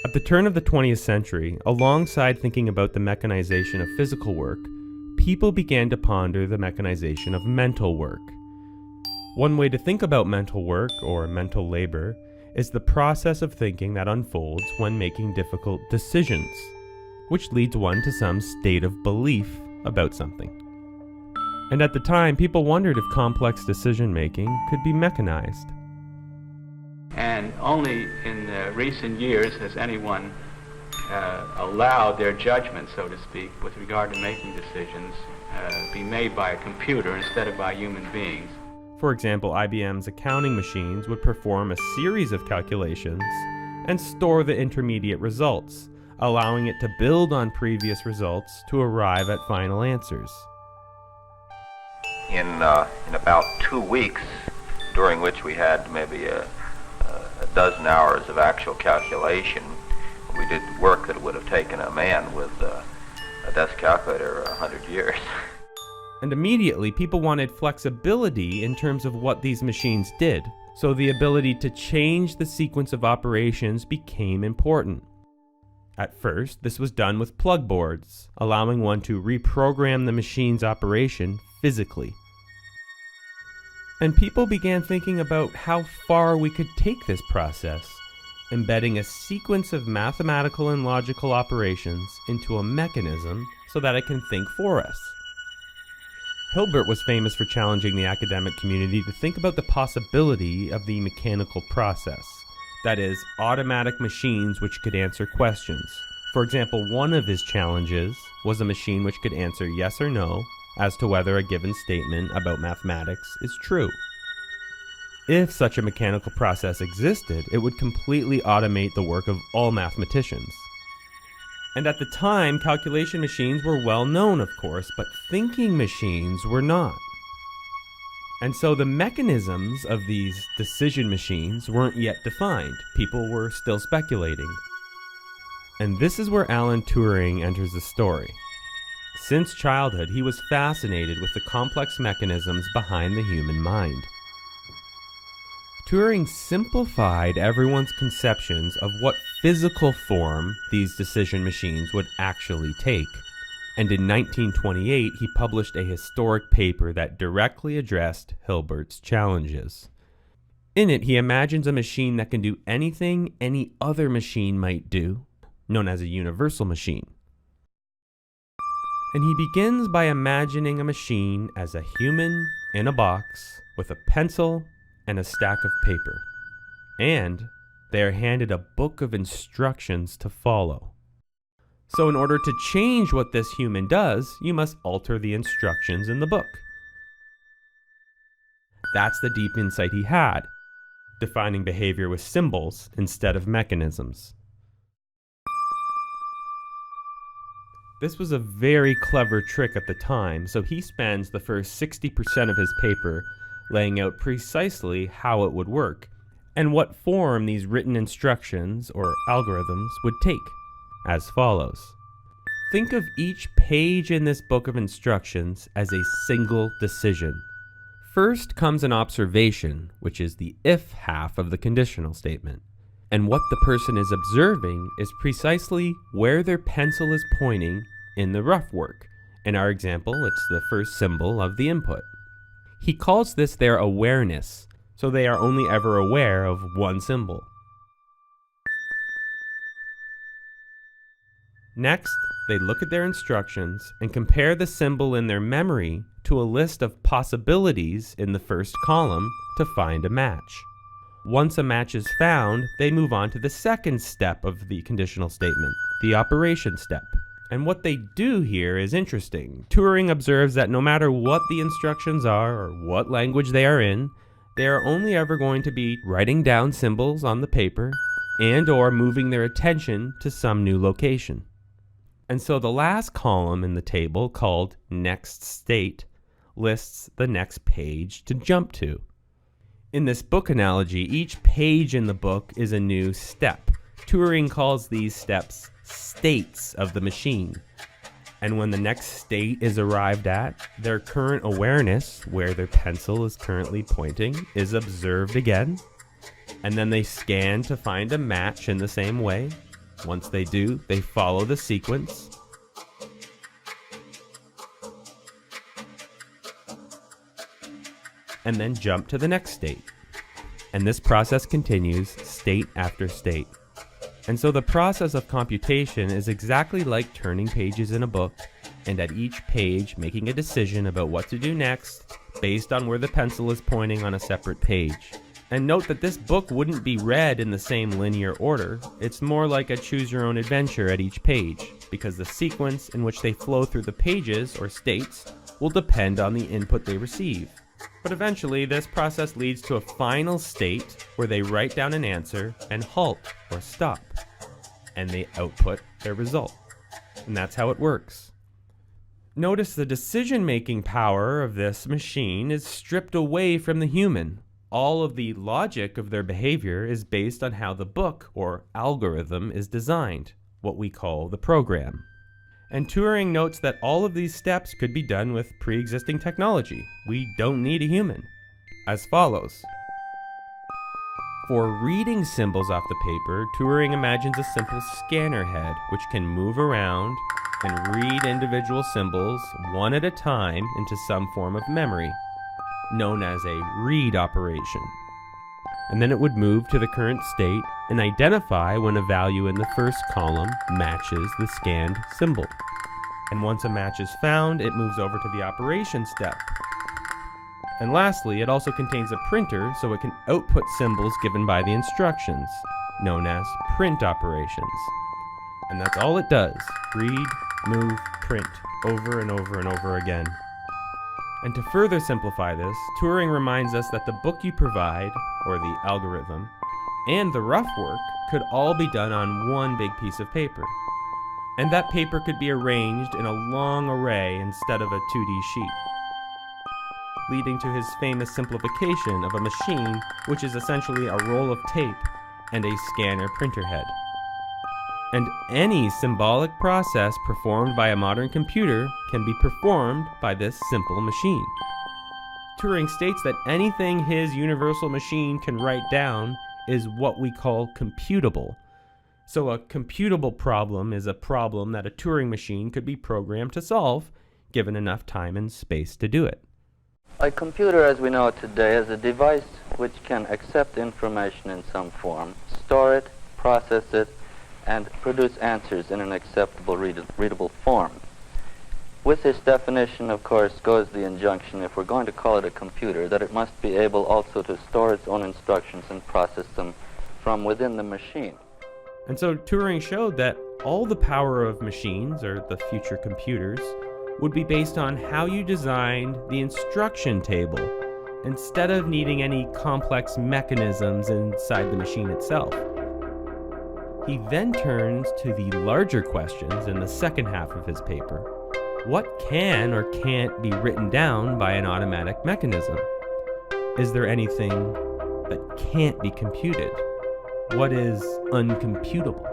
At the turn of the 20th century, alongside thinking about the mechanization of physical work, people began to ponder the mechanization of mental work. One way to think about mental work, or mental labor, is the process of thinking that unfolds when making difficult decisions, which leads one to some state of belief about something. And at the time, people wondered if complex decision-making could be mechanized. And only in recent years has anyone allowed their judgment, so to speak, with regard to making decisions, be made by a computer instead of by human beings. For example, IBM's accounting machines would perform a series of calculations and store the intermediate results, allowing it to build on previous results to arrive at final answers. In about 2 weeks, during which we had maybe a dozen hours of actual calculation, we did work that would have taken a man with a desk calculator 100 years. And immediately, people wanted flexibility in terms of what these machines did, so the ability to change the sequence of operations became important. At first, this was done with plug boards, allowing one to reprogram the machine's operation physically. And people began thinking about how far we could take this process, embedding a sequence of mathematical and logical operations into a mechanism so that it can think for us. Hilbert was famous for challenging the academic community to think about the possibility of the mechanical process, that is, automatic machines which could answer questions. For example, one of his challenges was a machine which could answer yes or no as to whether a given statement about mathematics is true. If such a mechanical process existed, it would completely automate the work of all mathematicians. And at the time, calculation machines were well known, of course, but thinking machines were not. And so the mechanisms of these decision machines weren't yet defined. People were still speculating. And this is where Alan Turing enters the story. Since childhood, he was fascinated with the complex mechanisms behind the human mind. Turing simplified everyone's conceptions of what physical form these decision machines would actually take. And in 1928, he published a historic paper that directly addressed Hilbert's challenges. In it, he imagines a machine that can do anything any other machine might do, known as a universal machine. And he begins by imagining a machine as a human in a box with a pencil and a stack of paper. And they are handed a book of instructions to follow. So in order to change what this human does, you must alter the instructions in the book. That's the deep insight he had, defining behavior with symbols instead of mechanisms. This was a very clever trick at the time, so he spends the first 60% of his paper laying out precisely how it would work, and what form these written instructions, or algorithms, would take, as follows. Think of each page in this book of instructions as a single decision. First comes an observation, which is the if half of the conditional statement. And what the person is observing is precisely where their pencil is pointing in the rough work. In our example, it's the first symbol of the input. He calls this their awareness, so they are only ever aware of one symbol. Next, they look at their instructions and compare the symbol in their memory to a list of possibilities in the first column to find a match. Once a match is found, they move on to the second step of the conditional statement, the operation step. And what they do here is interesting. Turing observes that no matter what the instructions are or what language they are in, they are only ever going to be writing down symbols on the paper and or moving their attention to some new location. And so the last column in the table, called next state, lists the next page to jump to. In this book analogy, each page in the book is a new step. Turing calls these steps states of the machine. And when the next state is arrived at, their current awareness, where their pencil is currently pointing, is observed again. And then they scan to find a match in the same way. Once they do, they follow the sequence and then jump to the next state. And this process continues state after state. And so the process of computation is exactly like turning pages in a book, and at each page making a decision about what to do next based on where the pencil is pointing on a separate page. And note that this book wouldn't be read in the same linear order. It's more like a choose-your-own-adventure at each page, because the sequence in which they flow through the pages, or states, will depend on the input they receive. But eventually, this process leads to a final state where they write down an answer and halt or stop, and they output their result. And that's how it works. Notice the decision-making power of this machine is stripped away from the human. All of the logic of their behavior is based on how the book, or algorithm, is designed, what we call the program. And Turing notes that all of these steps could be done with pre-existing technology. We don't need a human. As follows. For reading symbols off the paper, Turing imagines a simple scanner head which can move around and read individual symbols one at a time into some form of memory, known as a read operation. And then it would move to the current state and identify when a value in the first column matches the scanned symbol. And once a match is found, it moves over to the operation step. And lastly, it also contains a printer so it can output symbols given by the instructions, known as print operations. And that's all it does: read, move, print, over and over and over again. And to further simplify this, Turing reminds us that the book you provide, or the algorithm, and the rough work could all be done on one big piece of paper. And that paper could be arranged in a long array instead of a 2D sheet, leading to his famous simplification of a machine which is essentially a roll of tape and a scanner printer head. And any symbolic process performed by a modern computer can be performed by this simple machine. Turing states that anything his universal machine can write down is what we call computable. So a computable problem is a problem that a Turing machine could be programmed to solve, given enough time and space to do it. A computer, as we know it today, is a device which can accept information in some form, store it, process it, and produce answers in an acceptable readable form. With this definition, of course, goes the injunction, if we're going to call it a computer, that it must be able also to store its own instructions and process them from within the machine. And so Turing showed that all the power of machines, or the future computers, would be based on how you designed the instruction table, instead of needing any complex mechanisms inside the machine itself. He then turns to the larger questions in the second half of his paper. What can or can't be written down by an automatic mechanism? Is there anything that can't be computed? What is uncomputable?